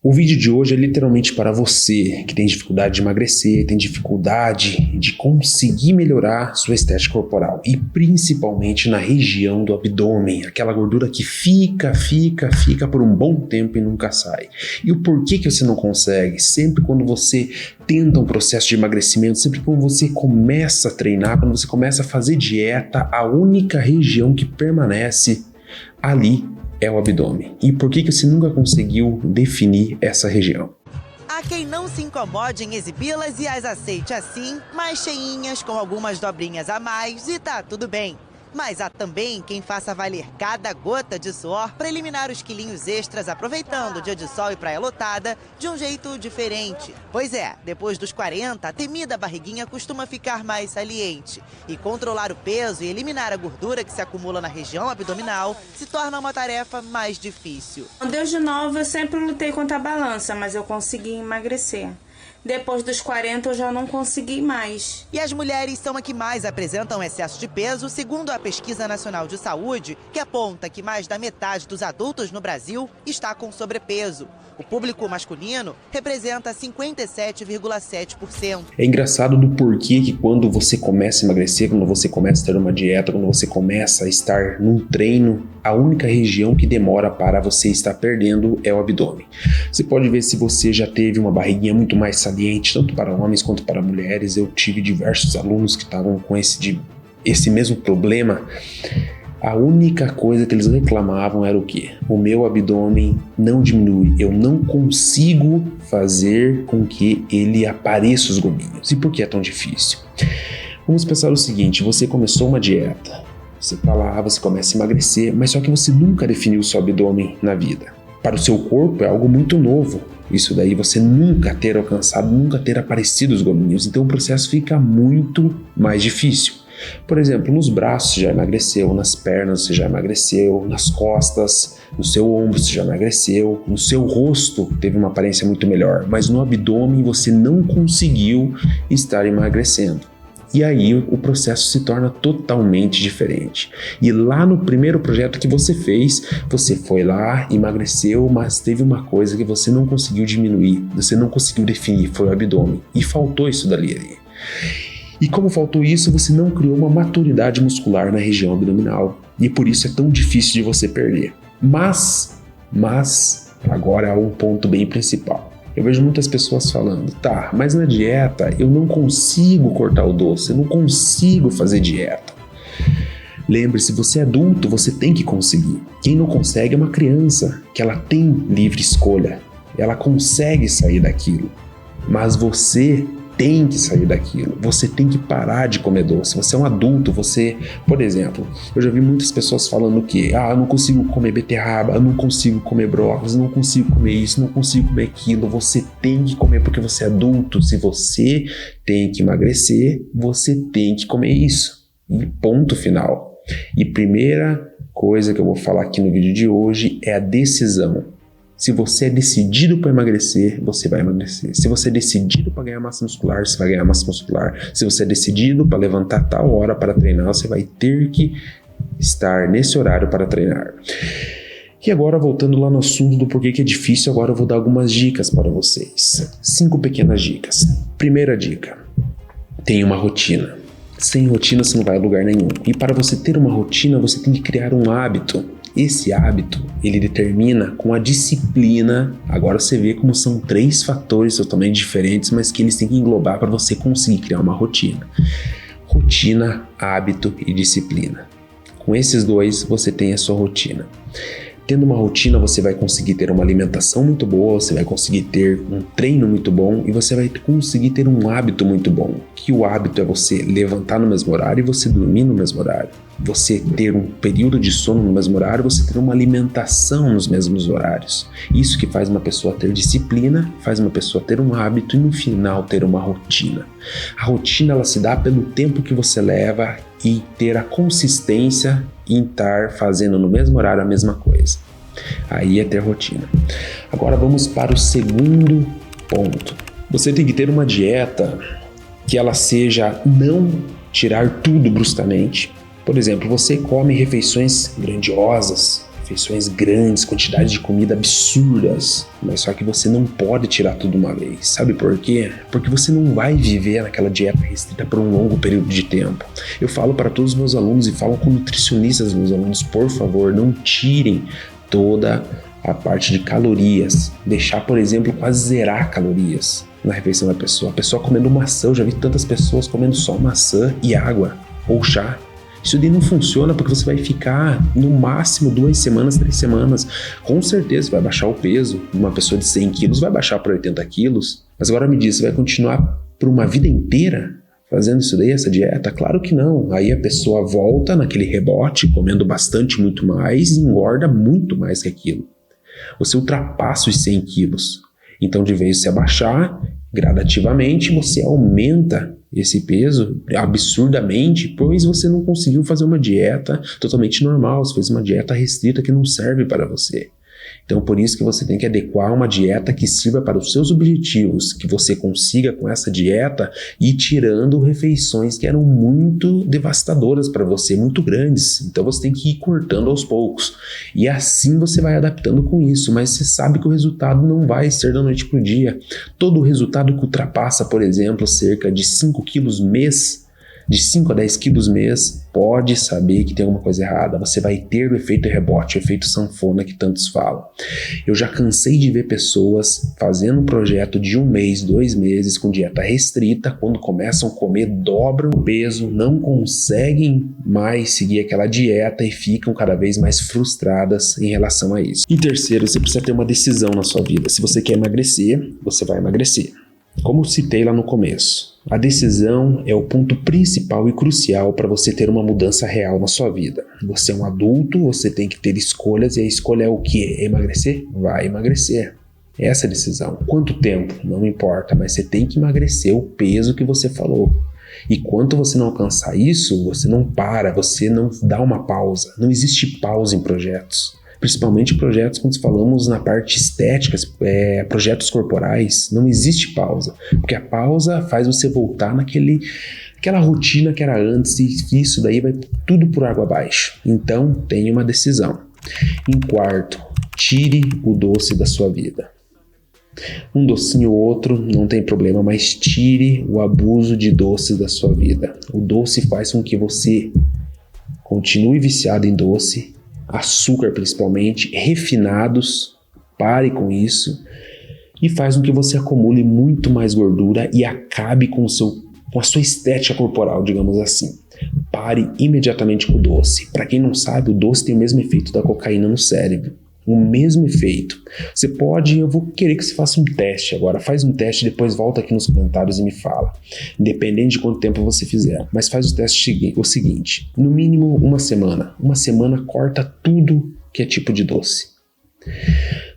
O vídeo de hoje é literalmente para você que tem dificuldade de emagrecer, tem dificuldade de conseguir melhorar sua estética corporal e principalmente na região do abdômen, aquela gordura que fica por um bom tempo e nunca sai. E o porquê que você não consegue? Sempre quando você tenta um processo de emagrecimento, sempre quando você começa a treinar, quando você começa a fazer dieta, a única região que permanece ali é o abdômen. E por que você nunca conseguiu definir essa região? Há quem não se incomode em exibi-las e as aceite assim, mais cheinhas, com algumas dobrinhas a mais, e tá tudo bem. Mas há também quem faça valer cada gota de suor para eliminar os quilinhos extras, aproveitando o dia de sol e praia lotada de um jeito diferente. Pois é, depois dos 40, a temida barriguinha costuma ficar mais saliente. E controlar o peso e eliminar a gordura que se acumula na região abdominal se torna uma tarefa mais difícil. Desde nova eu sempre lutei contra a balança, mas eu consegui emagrecer. Depois dos 40 eu já não consegui mais. E as mulheres são as que mais apresentam excesso de peso, segundo a Pesquisa Nacional de Saúde, que aponta que mais da metade dos adultos no Brasil está com sobrepeso. O público masculino representa 57,7%. É engraçado do porquê que quando você começa a emagrecer, quando você começa a ter uma dieta, quando você começa a estar num treino, a única região que demora para você estar perdendo é o abdômen. Você pode ver se você já teve uma barriguinha muito mais saliente, tanto para homens quanto para mulheres. Eu tive diversos alunos que estavam com esse mesmo problema. A única coisa que eles reclamavam era o quê? O meu abdômen não diminui, eu não consigo fazer com que ele apareça os gominhos. E por que é tão difícil? Vamos pensar o seguinte, você começou uma dieta, você tá lá, você começa a emagrecer, mas só que você nunca definiu o seu abdômen na vida. Para o seu corpo é algo muito novo. Isso daí você nunca ter alcançado, nunca ter aparecido os gominhos. Então o processo fica muito mais difícil. Por exemplo, nos braços você já emagreceu, nas pernas você já emagreceu, nas costas, no seu ombro você já emagreceu, no seu rosto teve uma aparência muito melhor, mas no abdômen você não conseguiu estar emagrecendo. E aí o processo se torna totalmente diferente. E lá no primeiro projeto que você fez, você foi lá, emagreceu, mas teve uma coisa que você não conseguiu diminuir, você não conseguiu definir, foi o abdômen. E faltou isso ali. E como faltou isso, você não criou uma maturidade muscular na região abdominal. E por isso é tão difícil de você perder. Mas, agora há um ponto bem principal. Eu vejo muitas pessoas falando, tá, mas na dieta eu não consigo cortar o doce, eu não consigo fazer dieta. Lembre-se, você é adulto, você tem que conseguir. Quem não consegue é uma criança, que ela tem livre escolha, ela consegue sair daquilo. Mas você tem que sair daquilo, você tem que parar de comer doce, você é um adulto, por exemplo, eu já vi muitas pessoas falando que, eu não consigo comer beterraba, eu não consigo comer brócolis, eu não consigo comer isso, não consigo comer aquilo. Você tem que comer porque você é adulto. Se você tem que emagrecer, você tem que comer isso, e ponto final. E primeira coisa que eu vou falar aqui no vídeo de hoje é a decisão. Se você é decidido para emagrecer, você vai emagrecer. Se você é decidido para ganhar massa muscular, você vai ganhar massa muscular. Se você é decidido para levantar tal hora para treinar, você vai ter que estar nesse horário para treinar. E agora, voltando lá no assunto do porquê que é difícil, agora eu vou dar algumas dicas para vocês. 5 pequenas dicas. Primeira dica, tenha uma rotina. Sem rotina você não vai a lugar nenhum. E para você ter uma rotina, você tem que criar um hábito. Esse hábito, ele determina com a disciplina. Agora você vê como são 3 fatores totalmente diferentes, mas que eles têm que englobar para você conseguir criar uma rotina. Rotina, hábito e disciplina. Com esses 2, você tem a sua rotina. Tendo uma rotina, você vai conseguir ter uma alimentação muito boa, você vai conseguir ter um treino muito bom e você vai conseguir ter um hábito muito bom. Que o hábito é você levantar no mesmo horário e você dormir no mesmo horário. Você ter um período de sono no mesmo horário, você ter uma alimentação nos mesmos horários. Isso que faz uma pessoa ter disciplina, faz uma pessoa ter um hábito e no final ter uma rotina. A rotina ela se dá pelo tempo que você leva e ter a consistência em estar fazendo no mesmo horário a mesma coisa. Aí é ter rotina. Agora vamos para o segundo ponto. Você tem que ter uma dieta que ela seja não tirar tudo bruscamente. Por exemplo, você come refeições grandiosas, refeições grandes, quantidades de comida absurdas, mas só que você não pode tirar tudo de uma vez. Sabe por quê? Porque você não vai viver naquela dieta restrita por um longo período de tempo. Eu falo para todos os meus alunos e falo com nutricionistas meus alunos, por favor, não tirem toda a parte de calorias. Deixar, por exemplo, quase zerar calorias na refeição da pessoa. A pessoa comendo maçã, eu já vi tantas pessoas comendo só maçã e água ou chá. Isso daí não funciona porque você vai ficar no máximo 2 semanas, 3 semanas. Com certeza vai baixar o peso. Uma pessoa de 100 quilos vai baixar para 80 quilos. Mas agora me diz, você vai continuar por uma vida inteira fazendo isso daí, essa dieta? Claro que não. Aí a pessoa volta naquele rebote, comendo bastante, muito mais e engorda muito mais que aquilo. Você ultrapassa os 100 quilos. Então, de vez você abaixar, gradativamente você aumenta esse peso absurdamente, pois você não conseguiu fazer uma dieta totalmente normal, você fez uma dieta restrita que não serve para você. Então, por isso que você tem que adequar uma dieta que sirva para os seus objetivos, que você consiga com essa dieta ir tirando refeições que eram muito devastadoras para você, muito grandes. Então, você tem que ir cortando aos poucos. E assim você vai adaptando com isso, mas você sabe que o resultado não vai ser da noite para o dia. Todo o resultado que ultrapassa, por exemplo, cerca de 5 quilos mês, de 5 a 10 quilos mês, pode saber que tem alguma coisa errada. Você vai ter o efeito rebote, o efeito sanfona que tantos falam. Eu já cansei de ver pessoas fazendo um projeto de 1 mês, 2 meses com dieta restrita, quando começam a comer, dobram o peso, não conseguem mais seguir aquela dieta e ficam cada vez mais frustradas em relação a isso. E terceiro, você precisa ter uma decisão na sua vida. Se você quer emagrecer, você vai emagrecer. Como eu citei lá no começo, a decisão é o ponto principal e crucial para você ter uma mudança real na sua vida. Você é um adulto, você tem que ter escolhas, e a escolha é o quê? Emagrecer? Vai emagrecer. Essa é a decisão. Quanto tempo? Não importa, mas você tem que emagrecer o peso que você falou. E quando você não alcançar isso, você não para, você não dá uma pausa. Não existe pausa em projetos. Principalmente projetos quando falamos na parte estética, projetos corporais, não existe pausa, porque a pausa faz você voltar naquela rotina que era antes, e isso daí vai tudo por água abaixo. Então, tenha uma decisão. Em quarto, tire o doce da sua vida. Um docinho ou outro, não tem problema, mas tire o abuso de doces da sua vida. O doce faz com que você continue viciado em doce, açúcar principalmente, refinados, pare com isso, e faz com que você acumule muito mais gordura e acabe com a sua estética corporal, digamos assim. Pare imediatamente com o doce. Para quem não sabe, o doce tem o mesmo efeito da cocaína no cérebro. O mesmo efeito. Eu vou querer que você faça um teste agora. Faz um teste, depois volta aqui nos comentários e me fala. Independente de quanto tempo você fizer. Mas faz o teste o seguinte. No mínimo uma semana. Uma semana corta tudo que é tipo de doce.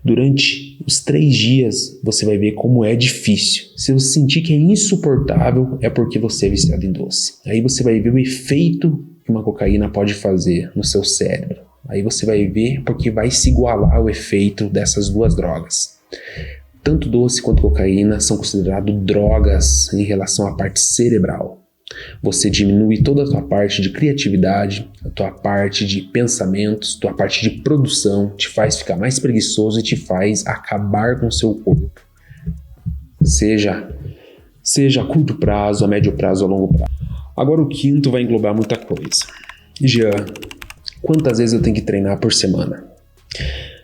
Durante os 3 dias você vai ver como é difícil. Se você sentir que é insuportável, é porque você é viciado em doce. Aí você vai ver o efeito que uma cocaína pode fazer no seu cérebro. Aí você vai ver porque vai se igualar o efeito dessas 2 drogas. Tanto doce quanto cocaína são considerados drogas em relação à parte cerebral. Você diminui toda a tua parte de criatividade, a tua parte de pensamentos, tua parte de produção, te faz ficar mais preguiçoso e te faz acabar com o seu corpo. Seja a curto prazo, a médio prazo ou a longo prazo. Agora o quinto vai englobar muita coisa. Jean, quantas vezes eu tenho que treinar por semana?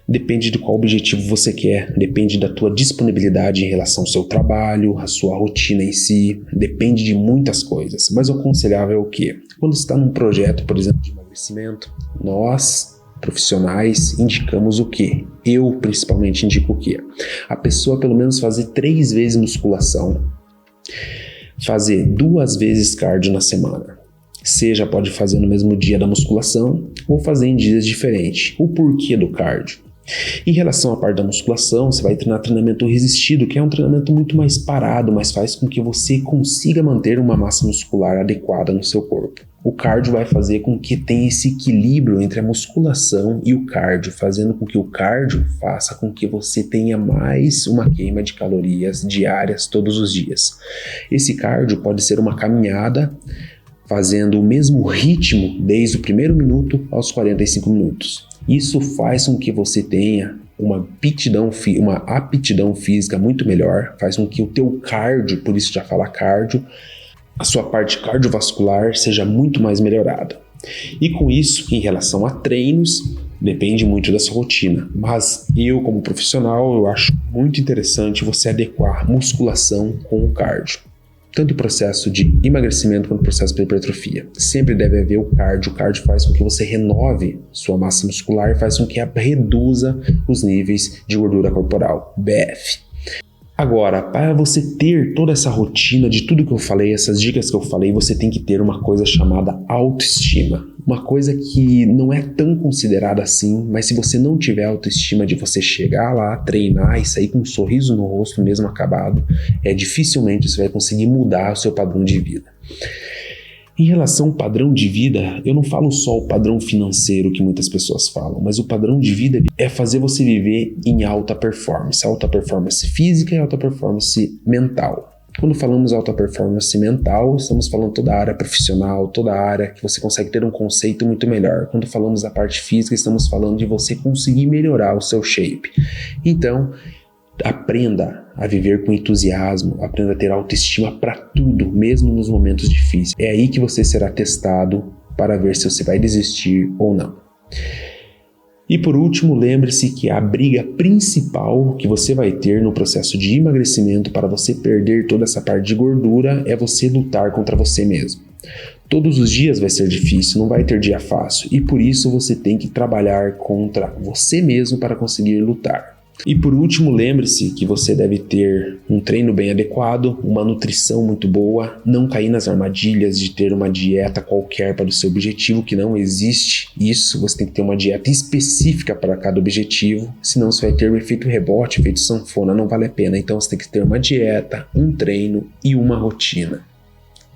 Depende de qual objetivo você quer, depende da tua disponibilidade em relação ao seu trabalho, a sua rotina em si, depende de muitas coisas. Mas o aconselhável é o quê? Quando você está num projeto, por exemplo, de emagrecimento, nós, profissionais, indicamos o quê? Eu, principalmente, indico o quê? A pessoa pelo menos fazer 3 vezes musculação, fazer 2 vezes cardio na semana. Seja pode fazer no mesmo dia da musculação ou fazer em dias diferentes. O porquê do cardio? Em relação à parte da musculação, você vai treinar treinamento resistido, que é um treinamento muito mais parado, mas faz com que você consiga manter uma massa muscular adequada no seu corpo. O cardio vai fazer com que tenha esse equilíbrio entre a musculação e o cardio, fazendo com que o cardio faça com que você tenha mais uma queima de calorias diárias todos os dias. Esse cardio pode ser uma caminhada fazendo o mesmo ritmo desde o primeiro minuto aos 45 minutos. Isso faz com que você tenha uma aptidão física muito melhor, faz com que o teu cardio, por isso já fala cardio, a sua parte cardiovascular seja muito mais melhorada. E com isso, em relação a treinos, depende muito da sua rotina, mas eu como profissional, eu acho muito interessante você adequar musculação com o cardio. Tanto o processo de emagrecimento quanto o processo de hipertrofia. Sempre deve haver o cardio. O cardio faz com que você renove sua massa muscular e faz com que reduza os níveis de gordura corporal, BF. Agora, para você ter toda essa rotina de tudo que eu falei, essas dicas que eu falei, você tem que ter uma coisa chamada autoestima. Uma coisa que não é tão considerada assim, mas se você não tiver autoestima de você chegar lá, treinar e sair com um sorriso no rosto mesmo acabado, dificilmente você vai conseguir mudar o seu padrão de vida. Em relação ao padrão de vida, eu não falo só o padrão financeiro que muitas pessoas falam, mas o padrão de vida é fazer você viver em alta performance física e alta performance mental. Quando falamos alta performance mental, estamos falando toda a área profissional, toda a área que você consegue ter um conceito muito melhor. Quando falamos da parte física, estamos falando de você conseguir melhorar o seu shape. Então, aprenda a viver com entusiasmo, aprenda a ter autoestima para tudo, mesmo nos momentos difíceis. É aí que você será testado para ver se você vai desistir ou não. E por último, lembre-se que a briga principal que você vai ter no processo de emagrecimento para você perder toda essa parte de gordura é você lutar contra você mesmo. Todos os dias vai ser difícil, não vai ter dia fácil, e por isso você tem que trabalhar contra você mesmo para conseguir lutar. E por último, lembre-se que você deve ter um treino bem adequado, uma nutrição muito boa, não cair nas armadilhas de ter uma dieta qualquer para o seu objetivo, que não existe isso. Você tem que ter uma dieta específica para cada objetivo, senão você vai ter o efeito rebote, efeito sanfona, não vale a pena. Então você tem que ter uma dieta, um treino e uma rotina.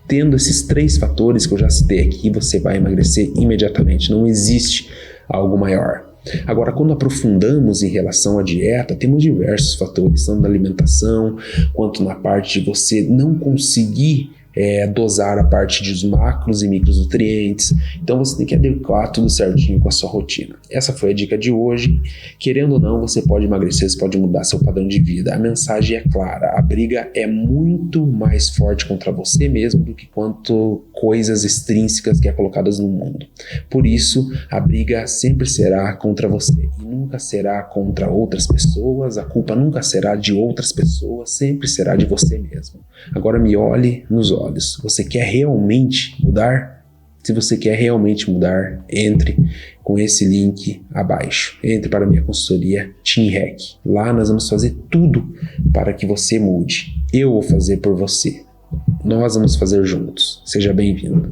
Tendo esses 3 fatores que eu já citei aqui, você vai emagrecer imediatamente, não existe algo maior. Agora, quando aprofundamos em relação à dieta, temos diversos fatores, tanto da alimentação, quanto na parte de você não conseguir dosar a parte dos macros e micronutrientes. Então você tem que adequar tudo certinho com a sua rotina. Essa foi a dica de hoje. Querendo ou não, você pode emagrecer, você pode mudar seu padrão de vida. A mensagem é clara, a briga é muito mais forte contra você mesmo do que quanto coisas extrínsecas que é colocadas no mundo. Por isso, a briga sempre será contra você e nunca será contra outras pessoas. A culpa nunca será de outras pessoas, sempre será de você mesmo. Agora me olhe nos olhos. Você quer realmente mudar? Se você quer realmente mudar, entre com esse link abaixo. Entre para a minha consultoria Team Hack. Lá nós vamos fazer tudo para que você mude. Eu vou fazer por você. Nós vamos fazer juntos. Seja bem-vindo.